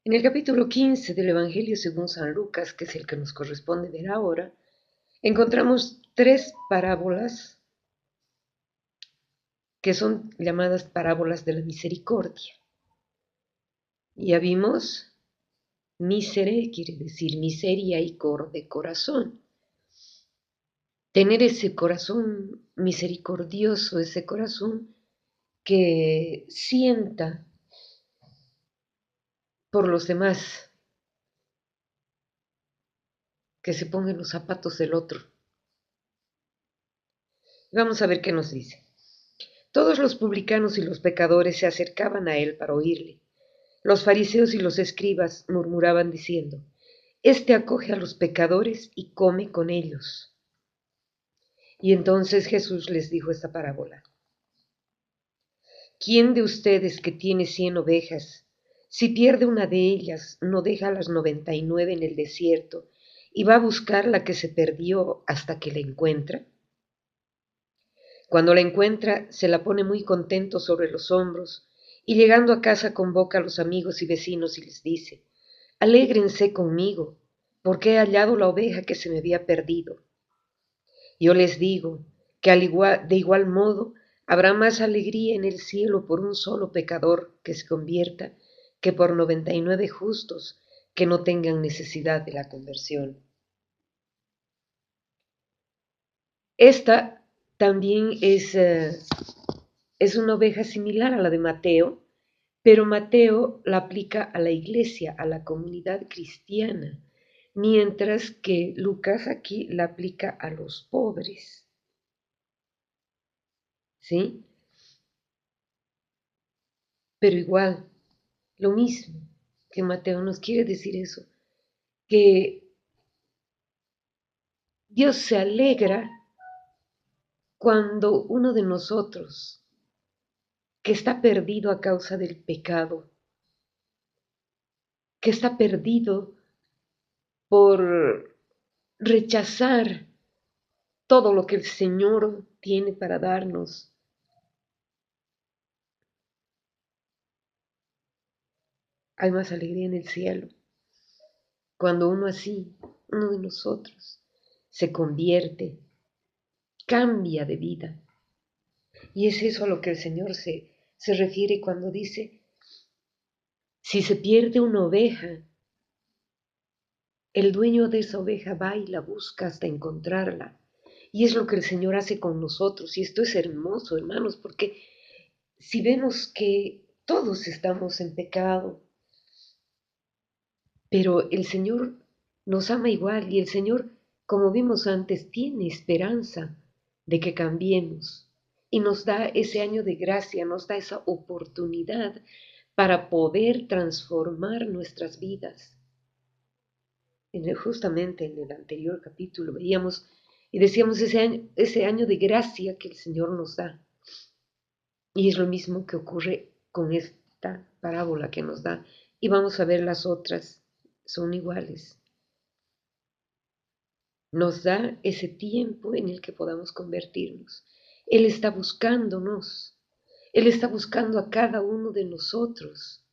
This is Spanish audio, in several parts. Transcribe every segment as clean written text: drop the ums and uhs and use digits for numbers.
En el capítulo 15 del Evangelio según San Lucas, que es el que nos corresponde ver ahora, encontramos tres parábolas que son llamadas parábolas de la misericordia. Ya vimos, misere quiere decir miseria y cor de corazón. Tener ese corazón misericordioso, ese corazón que sienta por los demás, que se ponga en los zapatos del otro. Vamos a ver qué nos dice. Todos los publicanos y los pecadores se acercaban a él para oírle. Los fariseos y los escribas murmuraban diciendo: Este acoge a los pecadores y come con ellos. Y entonces Jesús les dijo esta parábola: ¿Quién de ustedes que tiene 100 ovejas, si pierde una de ellas, no deja las 99 en el desierto y va a buscar la que se perdió hasta que la encuentra? Cuando la encuentra, se la pone muy contento sobre los hombros y llegando a casa convoca a los amigos y vecinos y les dice: Alégrense conmigo, porque he hallado la oveja que se me había perdido. Yo les digo que de igual modo habrá más alegría en el cielo por un solo pecador que se convierta que por 99 justos que no tengan necesidad de la conversión. Esta también es una oveja similar a la de Mateo, pero Mateo la aplica a la iglesia, a la comunidad cristiana, mientras que Lucas aquí la aplica a los pobres. ¿Sí? Pero igual, lo mismo que Mateo nos quiere decir eso, que Dios se alegra cuando uno de nosotros, que está perdido a causa del pecado, que está perdido por rechazar todo lo que el Señor tiene para darnos, hay más alegría en el cielo. Cuando uno así, uno de nosotros, se convierte, cambia de vida. Y es eso a lo que el Señor se refiere cuando dice: si se pierde una oveja, el dueño de esa oveja va y la busca hasta encontrarla. Y es lo que el Señor hace con nosotros. Y esto es hermoso, hermanos, porque si vemos que todos estamos en pecado, pero el Señor nos ama igual y el Señor, como vimos antes, tiene esperanza de que cambiemos y nos da ese año de gracia, nos da esa oportunidad para poder transformar nuestras vidas. Justamente en el anterior capítulo veíamos y decíamos ese año de gracia que el Señor nos da. Y es lo mismo que ocurre con esta parábola que nos da. Y vamos a ver las otras, son iguales. Nos da ese tiempo en el que podamos convertirnos. Él está buscándonos. Él está buscando a cada uno de nosotros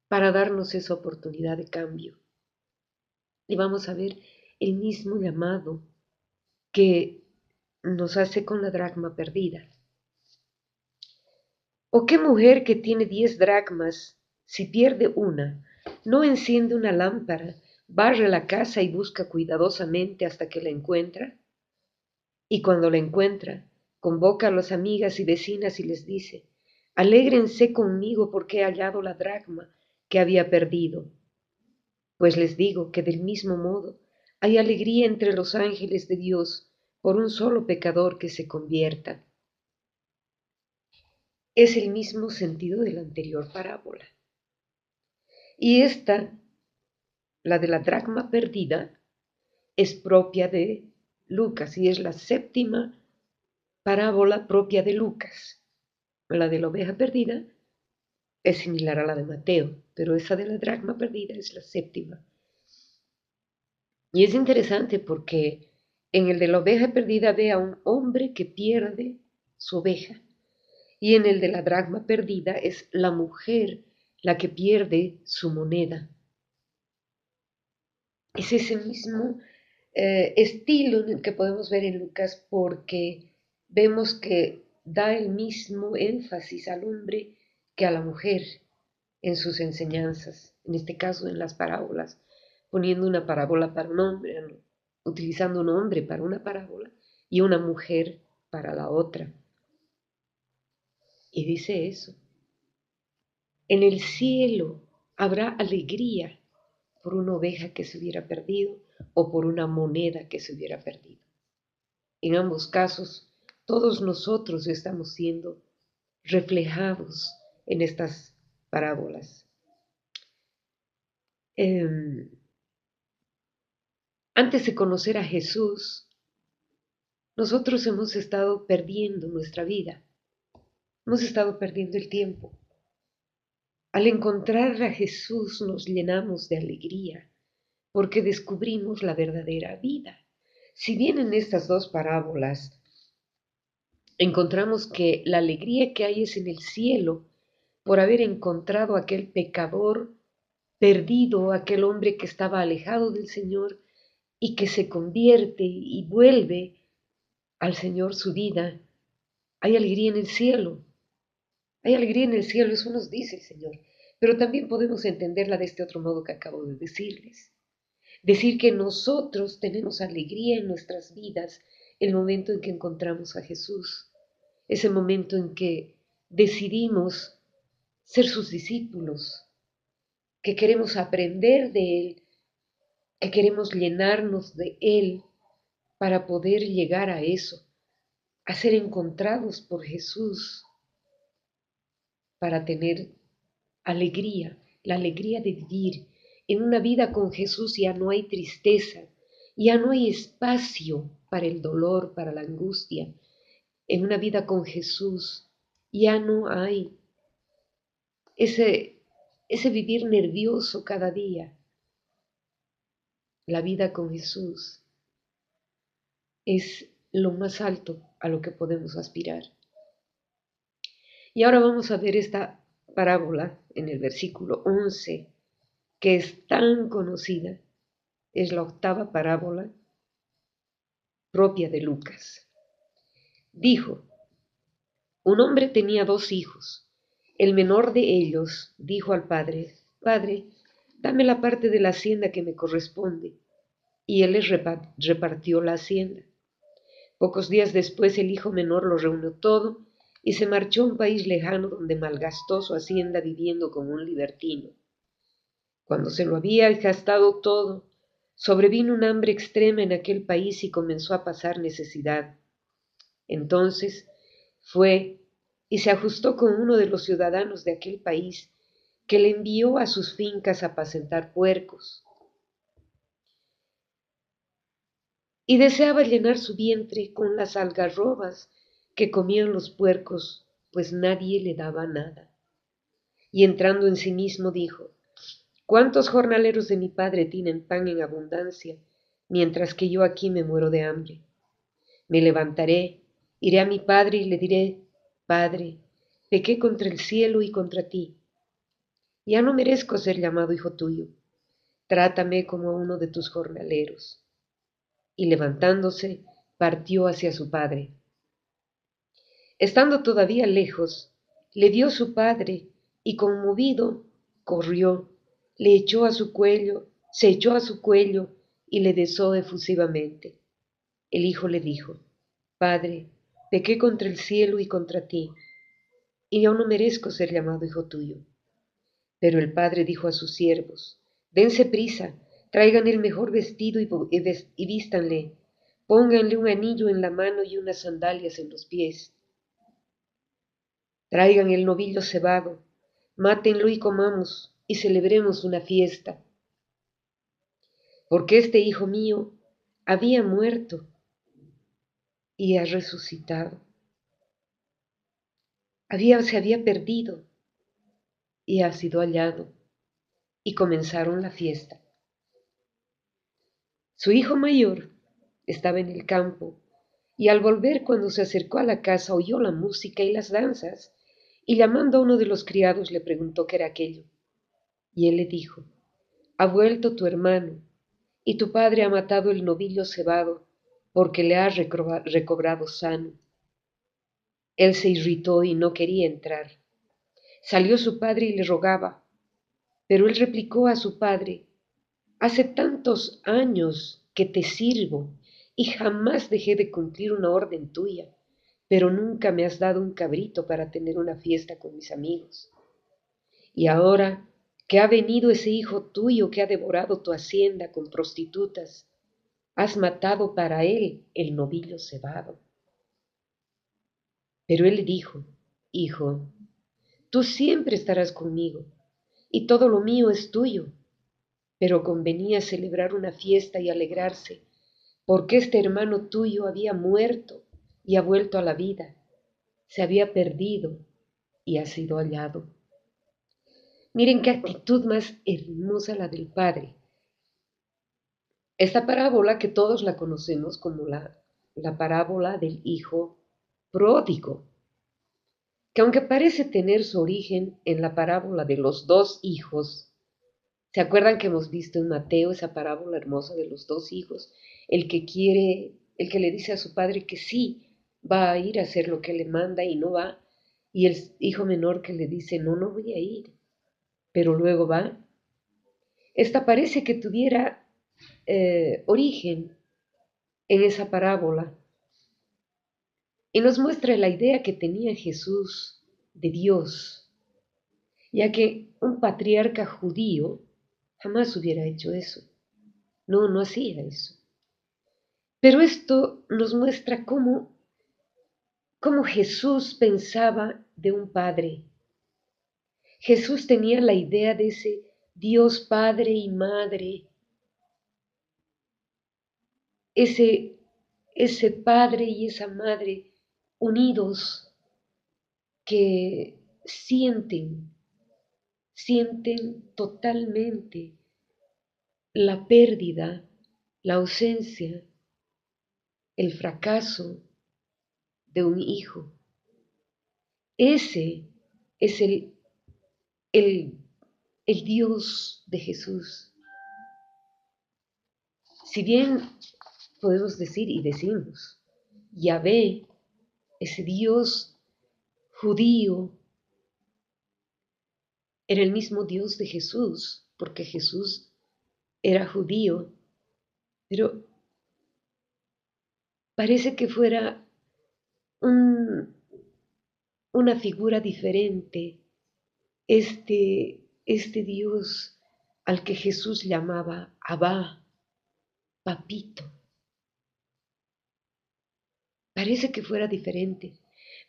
para darnos esa oportunidad de cambio. Y vamos a ver el mismo llamado que nos hace con la dracma perdida. ¿O qué mujer que tiene 10 dracmas, si pierde una, no enciende una lámpara, barre la casa y busca cuidadosamente hasta que la encuentra? Y cuando la encuentra, convoca a las amigas y vecinas y les dice: Alégrense conmigo porque he hallado la dracma que había perdido. Pues les digo que del mismo modo hay alegría entre los ángeles de Dios por un solo pecador que se convierta. Es el mismo sentido de la anterior parábola. Y esta, la de la dracma perdida, es propia de Lucas y es la séptima parábola propia de Lucas. La de la oveja perdida es similar a la de Mateo, pero esa de la dracma perdida es la séptima. Y es interesante porque en el de la oveja perdida ve a un hombre que pierde su oveja. Y en el de la dracma perdida es la mujer la que pierde su moneda. Es ese mismo estilo en el que podemos ver en Lucas, porque vemos que da el mismo énfasis al hombre que a la mujer en sus enseñanzas, en este caso en las parábolas, poniendo una parábola para un hombre, ¿no? Utilizando un hombre para una parábola y una mujer para la otra. Y dice eso, en el cielo habrá alegría por una oveja que se hubiera perdido o por una moneda que se hubiera perdido. En ambos casos, todos nosotros estamos siendo reflejados en estas parábolas. Antes de conocer a Jesús, nosotros hemos estado perdiendo nuestra vida, hemos estado perdiendo el tiempo. Al encontrar a Jesús nos llenamos de alegría porque descubrimos la verdadera vida. Si bien en estas dos parábolas encontramos que la alegría que hay es en el cielo por haber encontrado a aquel pecador perdido, aquel hombre que estaba alejado del Señor y que se convierte y vuelve al Señor su vida. Hay alegría en el cielo, hay alegría en el cielo, eso nos dice el Señor. Pero también podemos entenderla de este otro modo que acabo de decirles. Decir que nosotros tenemos alegría en nuestras vidas el momento en que encontramos a Jesús, ese momento en que decidimos ser sus discípulos, que queremos aprender de Él, que queremos llenarnos de Él para poder llegar a eso, a ser encontrados por Jesús, para tener alegría, la alegría de vivir. En una vida con Jesús ya no hay tristeza, ya no hay espacio para el dolor, para la angustia. En una vida con Jesús ya no hay ese vivir nervioso cada día. La vida con Jesús es lo más alto a lo que podemos aspirar. Y ahora vamos a ver esta parábola en el versículo 11, que es tan conocida. Es la octava parábola propia de Lucas. Dijo, un hombre tenía 2 hijos. El menor de ellos dijo al padre, Padre, dame la parte de la hacienda que me corresponde. Y él les repartió la hacienda. Pocos días después el hijo menor lo reunió todo y se marchó a un país lejano donde malgastó su hacienda viviendo como un libertino. Cuando se lo había gastado todo, sobrevino un hambre extrema en aquel país y comenzó a pasar necesidad. Entonces fue y se ajustó con uno de los ciudadanos de aquel país, que le envió a sus fincas a apacentar puercos. Y deseaba llenar su vientre con las algarrobas que comían los puercos, pues nadie le daba nada. Y entrando en sí mismo dijo, ¿cuántos jornaleros de mi padre tienen pan en abundancia, mientras que yo aquí me muero de hambre? Me levantaré, iré a mi padre y le diré, Padre, pequé contra el cielo y contra ti. Ya no merezco ser llamado hijo tuyo. Trátame como a uno de tus jornaleros. Y levantándose, partió hacia su padre. Estando todavía lejos, le vio su padre y conmovido corrió, le echó a su cuello, se echó a su cuello y le besó efusivamente. El hijo le dijo, Padre, pequé contra el cielo y contra ti, y aún no merezco ser llamado hijo tuyo. Pero el padre dijo a sus siervos, dense prisa, traigan el mejor vestido y vístanle, pónganle un anillo en la mano y unas sandalias en los pies. Traigan el novillo cebado, mátenlo y comamos, y celebremos una fiesta. Porque este hijo mío había muerto y ha resucitado. Se había perdido y ha sido hallado. Y comenzaron la fiesta. Su hijo mayor estaba en el campo, y al volver cuando se acercó a la casa oyó la música y las danzas, y llamando a uno de los criados le preguntó qué era aquello. Y él le dijo, ha vuelto tu hermano, y tu padre ha matado el novillo cebado, porque le ha recobrado sano. Él se irritó y no quería entrar. Salió su padre y le rogaba, pero él replicó a su padre, hace tantos años que te sirvo y jamás dejé de cumplir una orden tuya, pero nunca me has dado un cabrito para tener una fiesta con mis amigos. Y ahora que ha venido ese hijo tuyo que ha devorado tu hacienda con prostitutas, has matado para él el novillo cebado. Pero él le dijo, hijo, tú siempre estarás conmigo, y todo lo mío es tuyo, pero convenía celebrar una fiesta y alegrarse, porque este hermano tuyo había muerto y ha vuelto a la vida, se había perdido y ha sido hallado. Miren qué actitud más hermosa la del Padre. Esta parábola que todos la conocemos como la parábola del hijo pródigo, que aunque parece tener su origen en la parábola de los dos hijos, ¿se acuerdan que hemos visto en Mateo esa parábola hermosa de los dos hijos? El que le dice a su padre que sí va a ir a hacer lo que le manda y no va, y el hijo menor que le dice, no, no voy a ir, pero luego va. Esta parece que tuviera origen en esa parábola y nos muestra la idea que tenía Jesús de Dios, ya que un patriarca judío jamás hubiera hecho eso. No, no hacía eso. Pero esto nos muestra cómo Jesús pensaba de un padre. Jesús tenía la idea de ese Dios Padre y Madre, ese padre y esa madre unidos que sienten totalmente la pérdida, la ausencia, el fracaso de un hijo. Ese es el, el Dios de Jesús. Si bien podemos decir y decimos, Yahvé, ese Dios judío, era el mismo Dios de Jesús, porque Jesús era judío, pero parece que fuera un, una figura diferente, este Dios al que Jesús llamaba Abba, papito. Parece que fuera diferente,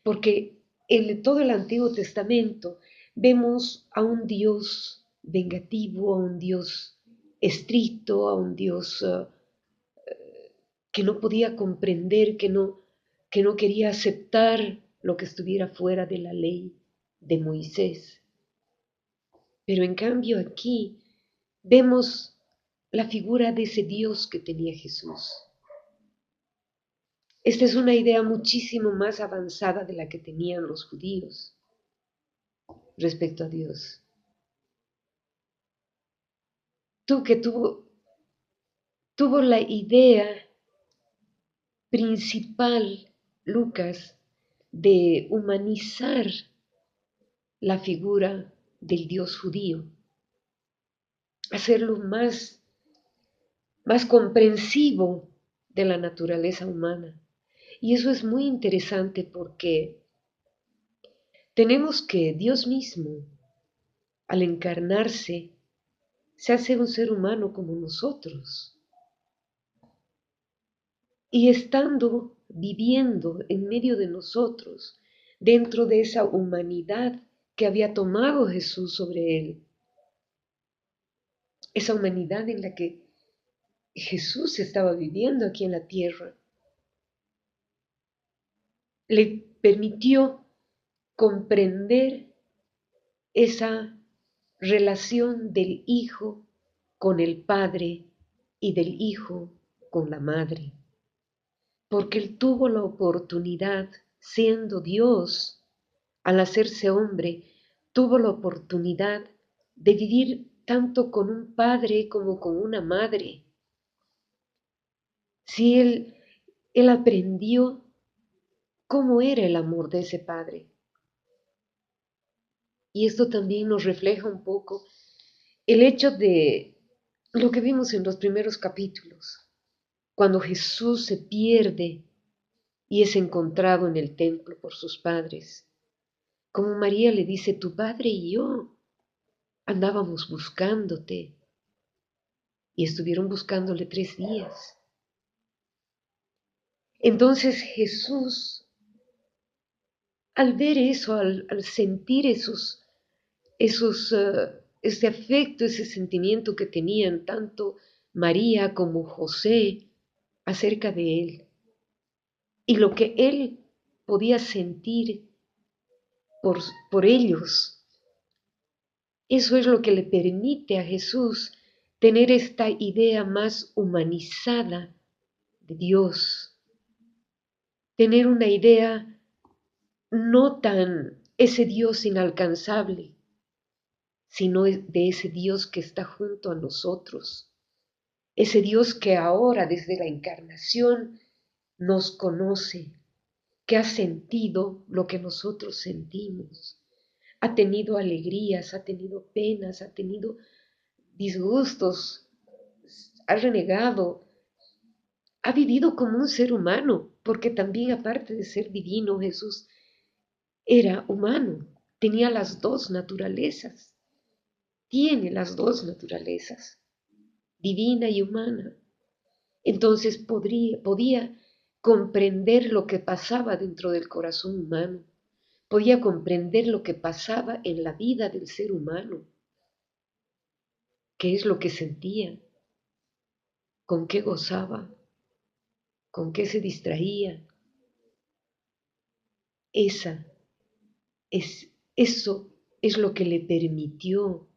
porque en todo el Antiguo Testamento vemos a un Dios vengativo, a un Dios estricto, a un Dios que no podía comprender, que no quería aceptar lo que estuviera fuera de la ley de Moisés. Pero en cambio aquí vemos la figura de ese Dios que tenía Jesús. Esta es una idea muchísimo más avanzada de la que tenían los judíos respecto a Dios. Tú que tuvo la idea principal, Lucas, de humanizar la figura del Dios judío, hacerlo más comprensivo de la naturaleza humana. Y eso es muy interesante porque tenemos que Dios mismo, al encarnarse, se hace un ser humano como nosotros. Y estando viviendo en medio de nosotros, dentro de esa humanidad que había tomado Jesús sobre él, esa humanidad en la que Jesús estaba viviendo aquí en la tierra, le permitió comprender esa relación del Hijo con el Padre y del Hijo con la Madre, porque Él tuvo la oportunidad, siendo Dios, al hacerse hombre, tuvo la oportunidad de vivir tanto con un padre como con una madre, si él aprendió cómo era el amor de ese Padre. Y esto también nos refleja un poco el hecho de lo que vimos en los primeros capítulos, cuando Jesús se pierde y es encontrado en el templo por sus padres. Como María le dice, tu padre y yo andábamos buscándote y estuvieron buscándole 3 días. Entonces Jesús, al ver eso, al sentir ese afecto, ese sentimiento que tenían tanto María como José acerca de él, y lo que él podía sentir por, por ellos, eso es lo que le permite a Jesús tener esta idea más humanizada de Dios, tener una idea no tan ese Dios inalcanzable, sino de ese Dios que está junto a nosotros, ese Dios que ahora desde la encarnación nos conoce, que ha sentido lo que nosotros sentimos, ha tenido alegrías, ha tenido penas, ha tenido disgustos, ha renegado, ha vivido como un ser humano, porque también aparte de ser divino, Jesús era humano, tenía las dos naturalezas, tiene las dos naturalezas, divina y humana. Entonces podía comprender lo que pasaba dentro del corazón humano, podía comprender lo que pasaba en la vida del ser humano, qué es lo que sentía, con qué gozaba, con qué se distraía. Eso es lo que le permitió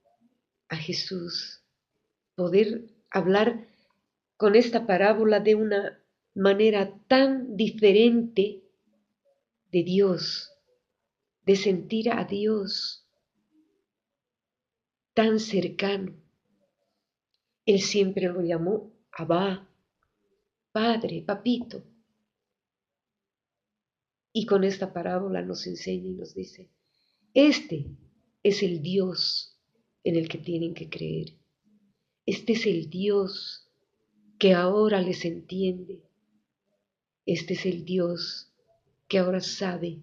a Jesús poder hablar con esta parábola de una manera tan diferente de Dios, de sentir a Dios tan cercano. Él siempre lo llamó Abba, Padre, Papito. Y con esta parábola nos enseña y nos dice, este es el Dios en el que tienen que creer. Este es el Dios que ahora les entiende. Este es el Dios que ahora sabe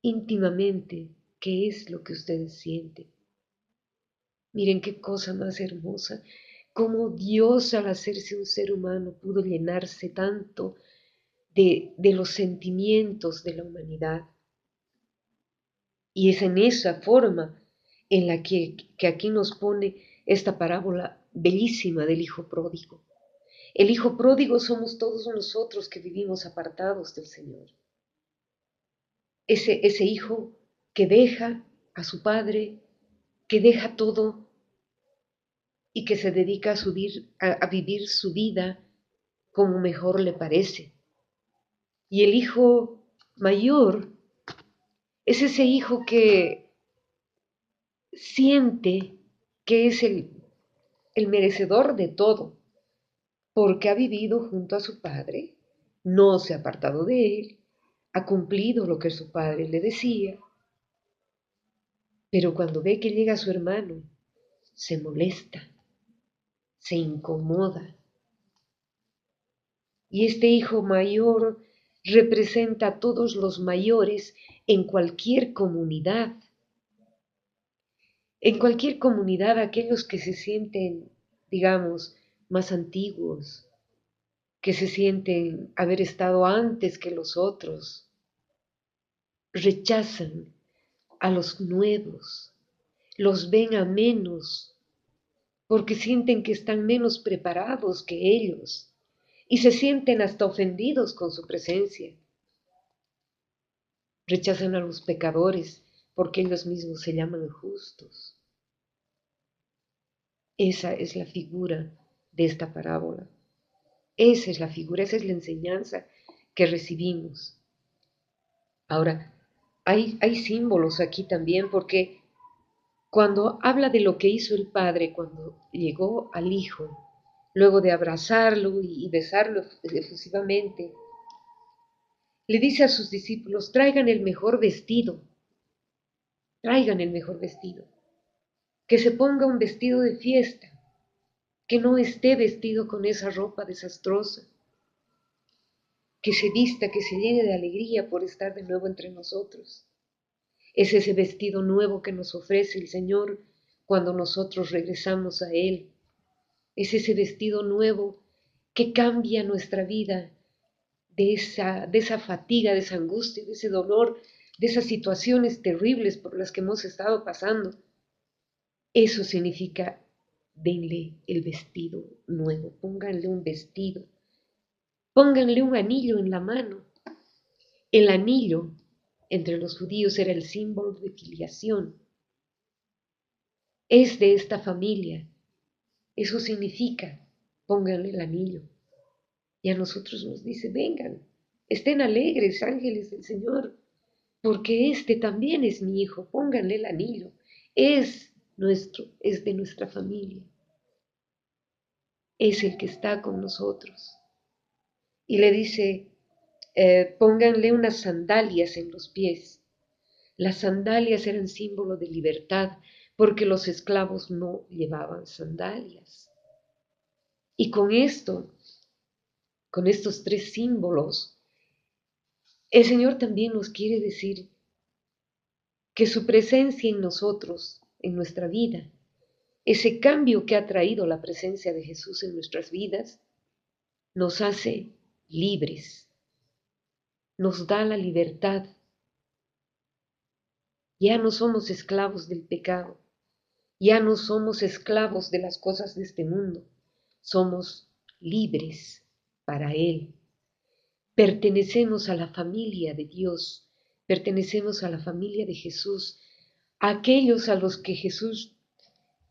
íntimamente qué es lo que ustedes sienten. Miren qué cosa más hermosa, cómo Dios al hacerse un ser humano pudo llenarse tanto de los sentimientos de la humanidad. Y es en esa forma en la que aquí nos pone esta parábola bellísima del hijo pródigo. El hijo pródigo somos todos nosotros que vivimos apartados del Señor. Ese hijo que deja a su padre, que deja todo y que se dedica a vivir su vida como mejor le parece. Y el hijo mayor es ese hijo que siente que es el merecedor de todo, porque ha vivido junto a su padre, no se ha apartado de él, ha cumplido lo que su padre le decía, pero cuando ve que llega su hermano, se molesta, se incomoda. Y este hijo mayor representa a todos los mayores en cualquier comunidad. En cualquier comunidad, aquellos que se sienten, digamos, más antiguos, que se sienten haber estado antes que los otros, rechazan a los nuevos, los ven a menos, porque sienten que están menos preparados que ellos y se sienten hasta ofendidos con su presencia. Rechazan a los pecadores porque ellos mismos se llaman justos. Esa es la figura de esta parábola. Esa es la figura, esa es la enseñanza que recibimos. Ahora, hay símbolos aquí también porque cuando habla de lo que hizo el Padre cuando llegó al Hijo, luego de abrazarlo y besarlo efusivamente, le dice a sus discípulos, traigan el mejor vestido, que se ponga un vestido de fiesta, que no esté vestido con esa ropa desastrosa, que se vista, que se llene de alegría por estar de nuevo entre nosotros. Es ese vestido nuevo que nos ofrece el Señor cuando nosotros regresamos a Él. Es ese vestido nuevo que cambia nuestra vida de esa fatiga, de esa angustia, de ese dolor, de esas situaciones terribles por las que hemos estado pasando. Eso significa, denle el vestido nuevo, pónganle un vestido, pónganle un anillo en la mano. El anillo entre los judíos era el símbolo de filiación. Es de esta familia. Eso significa, pónganle el anillo. Y a nosotros nos dice, vengan, estén alegres, ángeles del Señor, porque este también es mi hijo, pónganle el anillo. Es nuestro, es de nuestra familia. Es el que está con nosotros. Y le dice, pónganle unas sandalias en los pies. Las sandalias eran símbolo de libertad, porque los esclavos no llevaban sandalias. Y con esto, con estos tres símbolos, el Señor también nos quiere decir que su presencia en nosotros, en nuestra vida, ese cambio que ha traído la presencia de Jesús en nuestras vidas, nos hace libres, nos da la libertad. Ya no somos esclavos del pecado, ya no somos esclavos de las cosas de este mundo, somos libres para Él. Pertenecemos a la familia de Dios, pertenecemos a la familia de Jesús, a aquellos a los que Jesús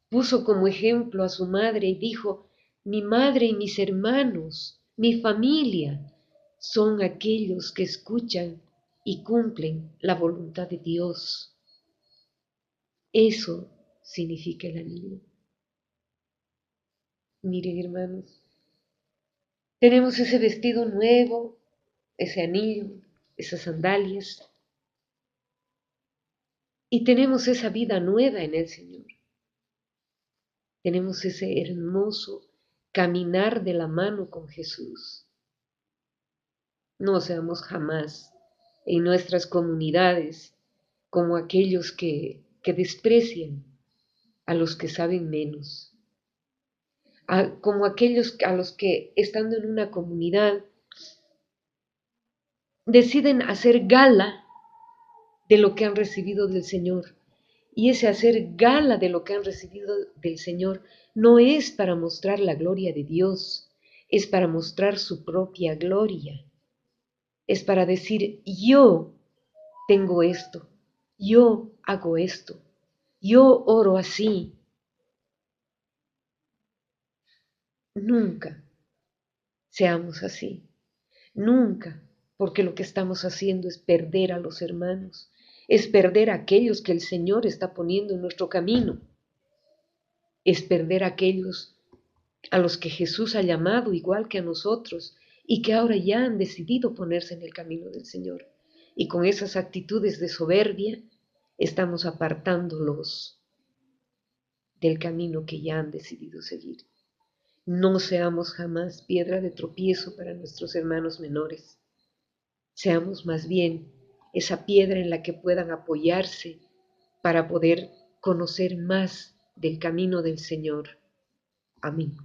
puso como ejemplo a su madre y dijo, mi madre y mis hermanos, mi familia, son aquellos que escuchan y cumplen la voluntad de Dios. Eso significa el anillo. Miren, hermanos, tenemos ese vestido nuevo, ese anillo, esas sandalias, y tenemos esa vida nueva en el Señor. Tenemos ese hermoso caminar de la mano con Jesús. No seamos jamás en nuestras comunidades como aquellos que desprecian a los que saben menos, como aquellos a los que estando en una comunidad deciden hacer gala de lo que han recibido del Señor. Y ese hacer gala de lo que han recibido del Señor no es para mostrar la gloria de Dios, es para mostrar su propia gloria. Es para decir, yo tengo esto, yo hago esto, yo oro así. Nunca seamos así, nunca, porque lo que estamos haciendo es perder a los hermanos, es perder a aquellos que el Señor está poniendo en nuestro camino, es perder a aquellos a los que Jesús ha llamado igual que a nosotros y que ahora ya han decidido ponerse en el camino del Señor. Y con esas actitudes de soberbia estamos apartándolos del camino que ya han decidido seguir. No seamos jamás piedra de tropiezo para nuestros hermanos menores. Seamos más bien esa piedra en la que puedan apoyarse para poder conocer más del camino del Señor. Amén.